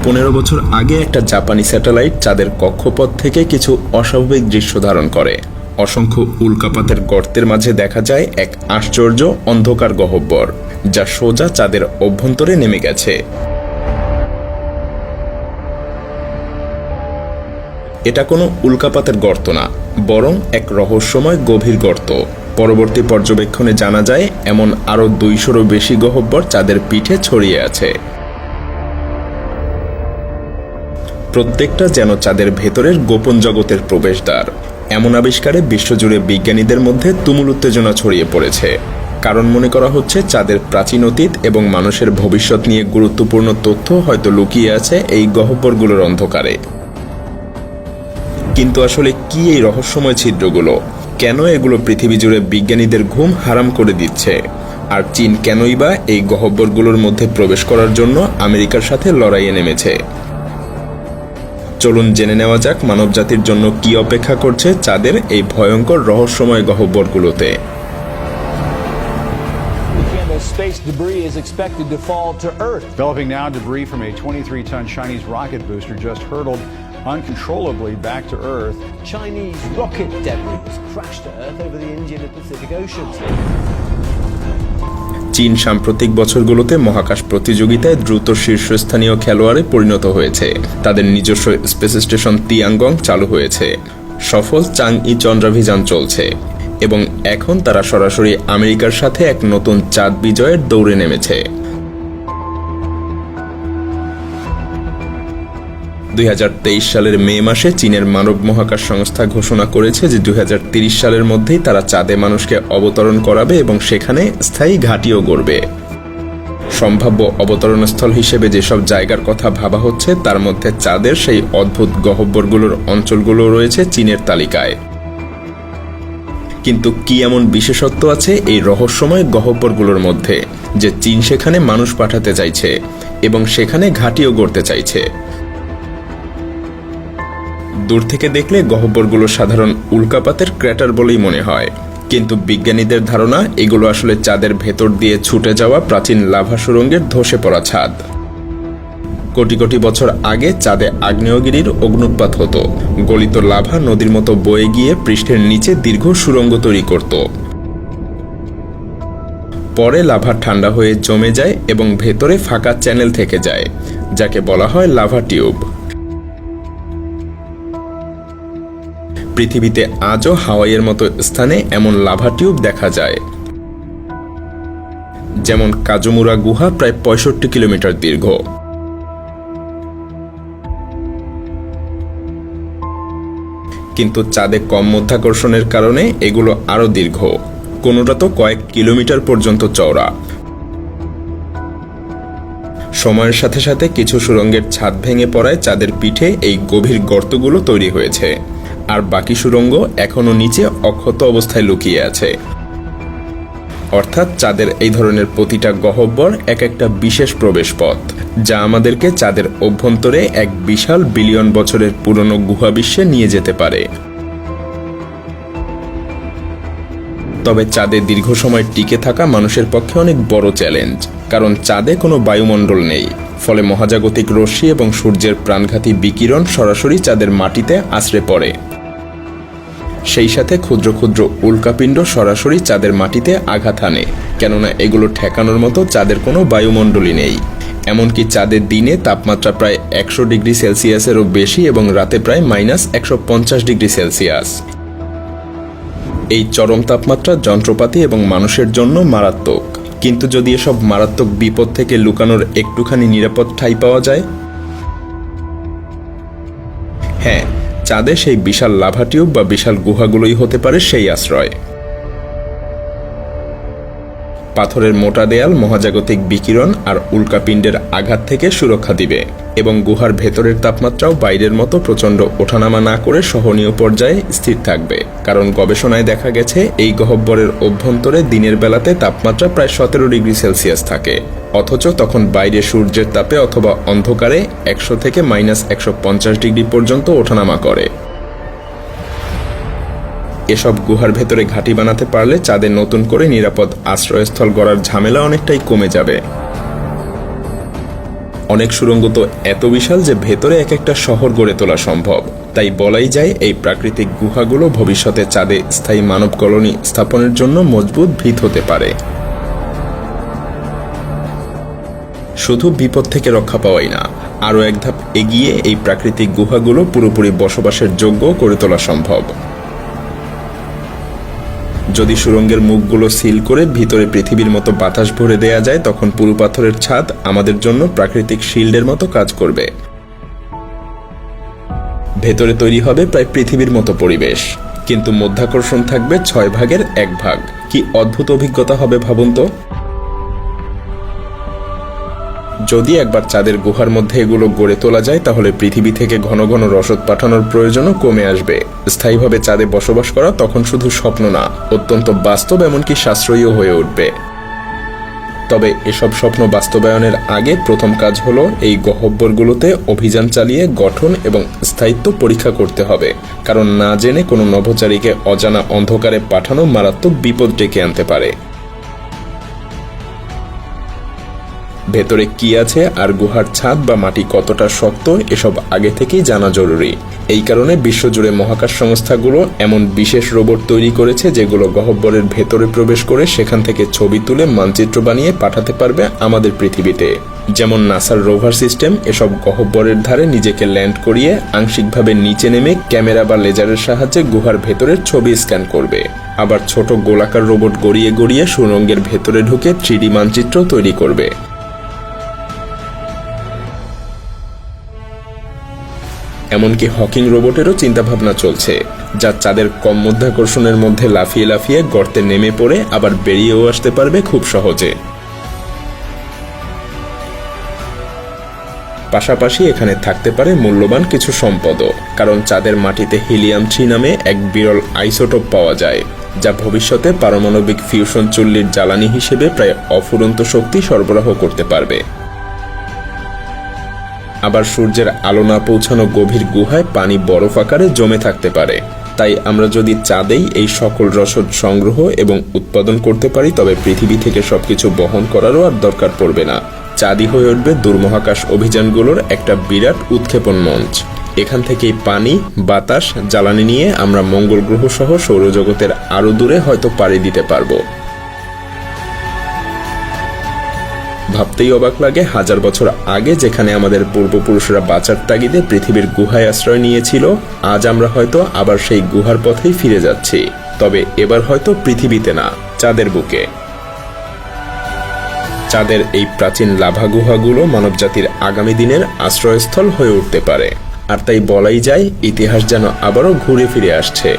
15 বছর আগে একটা জাপানি স্যাটেলাইট চাঁদের কক্ষপথ থেকে কিছু অস্বাভাবিক দৃশ্য ধারণ করে। অসংখ্য উল্কাপাতের গর্তের মাঝে দেখা যায় এক আশ্চর্য অন্ধকার গহ্বর, যা সোজা চাঁদের অভ্যন্তরে নেমে গেছে। এটা কোনো উল্কাপাতের গর্ত না, বরং এক রহস্যময় গভীর গর্ত। পরবর্তী পর্যবেক্ষণে জানা যায় এমন আরও 200-রও বেশি গহ্বর চাঁদের পিঠে ছড়িয়ে আছে। প্রত্যেকটা যেন চাঁদের ভেতরের গোপন জগতের প্রবেশদ্বার। এমন আবিষ্কারে বিশ্বজুড়ে বিজ্ঞানীদের মধ্যে তুমুল উত্তেজনা ছড়িয়ে পড়েছে, কারণ মনে করা হচ্ছে চাঁদের প্রাচীন অতীত এবং মানুষের ভবিষ্যৎ নিয়ে গুরুত্বপূর্ণ তথ্য হয়তো লুকিয়ে আছে এই গহ্বরগুলোর অন্ধকারে। কিন্তু আসলে কি এই রহস্যময় ছিদ্রগুলো? কেন এগুলো পৃথিবী জুড়ে বিজ্ঞানীদের ঘুম হারাম করে দিচ্ছে? আর চীন কেনই বা এই গহ্বরগুলোর মধ্যে প্রবেশ করার জন্য আমেরিকার সাথে লড়াইয়ে নেমেছে? চলুন জেনে নেওয়া যাক মানবজাতির জন্য কি অপেক্ষা করছে চাঁদের এই ভয়ঙ্কর রহস্যময় গহ্বরগুলোতে। Space debris is expected to fall to Earth. Developing now, debris from a 23-ton Chinese rocket booster just hurtled uncontrollably back to Earth. Chinese rocket debris crashed to Earth over the Indian and Pacific Oceans. চীন সাম্প্রতিক বছরগুলোতে মহাকাশ প্রতিযোগিতায় দ্রুত শীর্ষস্থানীয় খেলোয়াড়ে পরিণত হয়েছে। তাদের নিজস্ব স্পেস স্টেশন তিয়াঙ্গং চালু হয়েছে, সফল চাংই চন্দ্রাভিযান চলছে, এবং এখন তারা সরাসরি আমেরিকার সাথে এক নতুন চাঁদ বিজয়ের দৌড়ে নেমেছে। 2023 সালের মে মাসে চীনের মানব মহাকাশ সংস্থা ঘোষণা করেছে যে 2030 সালের মধ্যেই তারা চাঁদে মানুষকে অবতরণ করাবে এবং সেখানে স্থায়ী ঘাঁটিও গড়বে। সম্ভাব্য অবতরণস্থল হিসেবে যেসব জায়গার কথা ভাবা হচ্ছে তার মধ্যে চাঁদের সেই অদ্ভুত গহ্বরগুলোর অঞ্চলগুলো রয়েছে চীনের তালিকায়। কিন্তু কি এমন বিশেষত্ব আছে এই রহস্যময় গহ্বরগুলোর মধ্যে যে চীন সেখানে মানুষ পাঠাতে চাইছে এবং সেখানে ঘাঁটিও গড়তে চাইছে? দূর থেকে দেখলে গহ্বরগুলো সাধারণ উল্কাপাতের ক্র্যাটার বলেই মনে হয়, কিন্তু বিজ্ঞানীদের ধারণা এগুলো আসলে চাঁদের ভেতর দিয়ে ছুটে যাওয়া প্রাচীন লাভা সুড়ঙ্গের ধসে পড়া ছাদ। কোটি কোটি বছর আগে চাঁদে আগ্নেয়গিরির অগ্নুৎপাত হতো। গলিত লাভা নদীর মতো বয়ে গিয়ে পৃষ্ঠের নিচে দীর্ঘ সুড়ঙ্গ তৈরি করত। পরে লাভা ঠান্ডা হয়ে জমে যায় এবং ভেতরে ফাঁকা চ্যানেল থেকে যায়, যাকে বলা হয় লাভা টিউব। পৃথিবীতে আজও হাওয়াইয়ের মতো স্থানে এমন লাভা টিউব দেখা যায়, যেমন কাজুমুরা গুহা প্রায় 65 কিলোমিটার দীর্ঘ। কিন্তু চাঁদে কম মাধ্যাকর্ষণের কারণে এগুলো আরো দীর্ঘ, কোনোটা তো কয়েক কিলোমিটার পর্যন্ত চওড়া। সময়ের সাথে সাথে কিছু সুড়ঙ্গের ছাদ ভেঙে পড়ায় চাঁদের পিঠে এই গভীর গর্তগুলো তৈরি হয়েছে, আর বাকি সুড়ঙ্গ এখনো নিচে অক্ষত অবস্থায় লুকিয়ে আছে। অর্থাৎ চাঁদের এই ধরনের প্রতিটা গহ্বর এক একটা বিশেষ প্রবেশপথ, যা আমাদেরকে চাঁদের অভ্যন্তরে এক বিশাল বিলিয়ন বছরের পুরনো গুহা বিশ্বে নিয়ে যেতে পারে। তবে চাঁদে দীর্ঘ সময় টিকে থাকা মানুষের পক্ষে অনেক বড় চ্যালেঞ্জ, কারণ চাঁদে কোনো বায়ুমণ্ডল নেই। ফলে মহাজাগতিক রশ্মি এবং সূর্যের প্রাণঘাতী বিকিরণ সরাসরি চাঁদের মাটিতে আছড়ে পড়ে। সেই সাথে ক্ষুদ্র ক্ষুদ্র উল্কাপিণ্ড সরাসরি চাঁদের মাটিতে আঘাত হানে, কেননা এগুলো ঠেকানোর মতো চাঁদের কোনো বায়ুমণ্ডলই নেই। এমনকি চাঁদের দিনে তাপমাত্রা প্রায় 100 ডিগ্রি সেলসিয়াসেরও বেশি এবং রাতে প্রায় -150 ডিগ্রি সেলসিয়াস। এই চরম তাপমাত্রা যন্ত্রপাতি এবং মানুষের জন্য মারাত্মক। কিন্তু যদি এসব মারাত্মক বিপদ থেকে লুকানোর একটুখানি নিরাপদ ঠাঁই পাওয়া যায়? হ্যাঁ, চাঁদে সেই বিশাল লাভা টিউব বা বিশাল গুহাগুলোই হতে পারে সেই আশ্রয়। পাথরের মোটা দেয়াল মহাজাগতিক বিকিরণ আর উল্কাপিণ্ডের আঘাত থেকে সুরক্ষা দিবে, এবং গুহার ভেতরের তাপমাত্রাও বাইরের মতো প্রচণ্ড ওঠানামা না করে সহনীয় পর্যায়ে স্থির থাকবে। কারণ গবেষণায় দেখা গেছে এই গহ্বরের অভ্যন্তরে দিনের বেলাতে তাপমাত্রা প্রায় 17 ডিগ্রি সেলসিয়াস থাকে, অথচ তখন বাইরে সূর্যের তাপে অথবা অন্ধকারে 100 থেকে -150 ডিগ্রি পর্যন্ত ওঠানামা করে। এসব গুহার ভেতরে ঘাঁটি বানাতে পারলে চাঁদে নতুন করে নিরাপদ আশ্রয়স্থল গড়ার ঝামেলা অনেকটাই কমে যাবে। অনেক সুড়ঙ্গ তো এত বিশাল যে ভেতরে এক একটা শহর গড়ে তোলা সম্ভব। তাই বলাই যায় এই প্রাকৃতিক গুহাগুলো ভবিষ্যতে চাঁদে স্থায়ী মানব কলোনি স্থাপনের জন্য মজবুত ভিত হতে পারে। শুধু বিপদ থেকে রক্ষা পাওয়াই না, আরও এক ধাপ এগিয়ে এই প্রাকৃতিক গুহাগুলো পুরোপুরি বসবাসের যোগ্য করে তোলা সম্ভব। যদি সুড়ঙ্গের মুখগুলো সিল করে ভিতরে পৃথিবীর মতো বাতাস ভরে দেয়া যায়, তখন পুরু পাথরের ছাদ আমাদের জন্য প্রাকৃতিক শিল্ডের মতো কাজ করবে। ভেতরে তৈরি হবে প্রায় পৃথিবীর মতো পরিবেশ, কিন্তু মধ্যাকর্ষণ থাকবে 6 ভাগের 1 ভাগ। কি অদ্ভুত অভিজ্ঞতা হবে ভাবুন তো। যদি একবার চাঁদের গুহার মধ্যে এগুলো গড়ে তোলা যায়, তাহলে পৃথিবী থেকে ঘন ঘন রসদ পাঠানোর প্রয়োজনও কমে আসবে। স্থায়ীভাবে চাঁদে বসবাস করা তখন শুধু স্বপ্ন না, অত্যন্ত বাস্তব, এমনকি সাশ্রয়ীও হয়ে উঠবে। তবে এসব স্বপ্ন বাস্তবায়নের আগে প্রথম কাজ হলো এই গহ্বরগুলোতে অভিযান চালিয়ে গঠন এবং স্থায়িত্ব পরীক্ষা করতে হবে, কারণ না জেনে কোনো নভোচারীকে অজানা অন্ধকারে পাঠানো মারাত্মক বিপদ ডেকে আনতে পারে। ভেতরে কি আছে আর গুহার ছাদ বা মাটি কতটা শক্ত, এসব আগে থেকেই জানা জরুরি। এই কারণে বিশ্বজুড়ে মহাকাশ সংস্থাগুলো এমন বিশেষ রোবট তৈরি করেছে যেগুলো গহ্বরের ভেতরে প্রবেশ করে সেখান থেকে ছবি তুলে মানচিত্র বানিয়ে পাঠাতে পারবে আমাদের পৃথিবীতে। যেমন নাসার রোভার সিস্টেম এসব গহ্বরের ধারে নিজেকে ল্যান্ড করিয়ে আংশিকভাবে নিচে নেমে ক্যামেরা বা লেজারের সাহায্যে গুহার ভেতরের ছবি স্ক্যান করবে। আবার ছোট গোলাকার রোবট গড়িয়ে গড়িয়ে সুড়ঙ্গের ভেতরে ঢুকে 3D মানচিত্র তৈরি করবে। এমনকি হকিং রোবটেরও চিন্তাভাবনা চলছে, যা চাঁদের কম মধ্যাকর্ষণের মধ্যে লাফিয়ে লাফিয়ে গর্তে নেমে পড়ে আবার বেরিয়েও আসতে পারবে খুব সহজে। পাশাপাশি এখানে থাকতে পারে মূল্যবান কিছু সম্পদও, কারণ চাঁদের মাটিতে হিলিয়াম 3 নামে এক বিরল আইসোটোপ পাওয়া যায়, যা ভবিষ্যতে পারমাণবিক ফিউশন চুল্লির জ্বালানি হিসেবে প্রায় অফুরন্ত শক্তি সরবরাহ করতে পারবে। আবার সূর্যের আলো না পৌঁছানো গভীর গুহায় পানি বরফ আকারে জমে থাকতে পারে। তাই আমরা যদি চাঁদেই এই সকল রসদ সংগ্রহ এবং উৎপাদন করতে পারি, তবে পৃথিবী থেকে সবকিছু বহন করারও আর দরকার পড়বে না। চাঁদই হয়ে উঠবে দূরমহাকাশ অভিযানগুলোর একটা বিরাট উৎক্ষেপণ মঞ্চ। এখান থেকেই পানি, বাতাস, জ্বালানি নিয়ে আমরা মঙ্গল গ্রহ সহ সৌরজগতের আরও দূরে হয়তো পাড়ি দিতে পারবো। ভাবতেই অবাক লাগে, 1000 বছর আগে যেখানে আমাদের পূর্বপুরুষরা বাঁচার তাগিদে পৃথিবীর গুহায় আশ্রয় নিয়েছিল, আজ আমরা হয়তো আবার সেই গুহার পথেই ফিরে যাচ্ছি। তবে এবার হয়তো পৃথিবীতে না, চাঁদের বুকে। চাঁদের এই প্রাচীন লাভা গুহাগুলো মানবজাতির আগামী দিনের আশ্রয়স্থল হয়ে উঠতে পারে। আর তাই বলাই যায়, ইতিহাস যেন আবারও ঘুরে ফিরে আসছে।